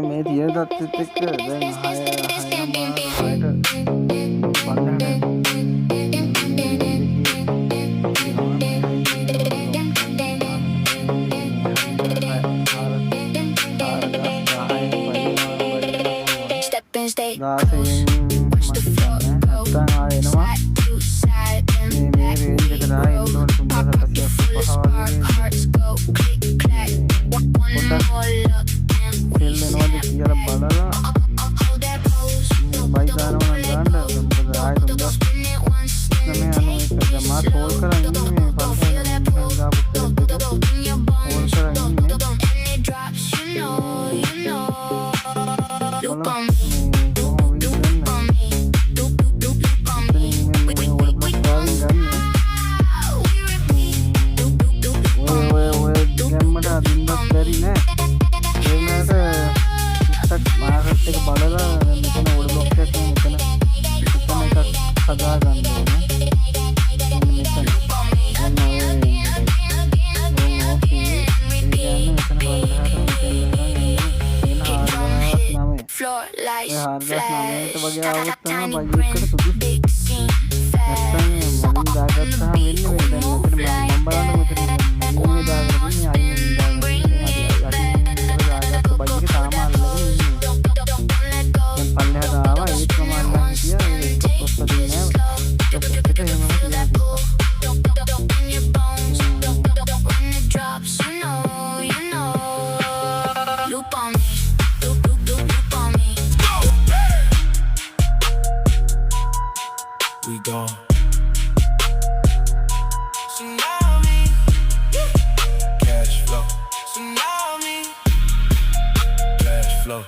මේ තියෙන තත්ත්වෙත් එක්ක දැන් 6:06ට පල්ලෙහාට මේ ලේන් එකේ තියෙනවා මේ වගේ આવුත් තමයි බයික්කට සුදුසු. නැත්නම් මලින් දාගත්තාම වෙන්නේ මේ දැන් මෙතන මම බලන්න මෙතන මලින් දාගෙන ඉන්නේ අයින් දාගත්ත බයික් එක තාම අල්ලගෙන ඉන්නේ. දැන් පල්ලෙහාට ආවා ඒත් මම අල්ලන්න ගියා ඒක පොස්ස දෙන්නේ නැහැ. ඒක එහෙමම කියලා. We gone. Tsunami. Cash flow. Tsunami. Cash flow.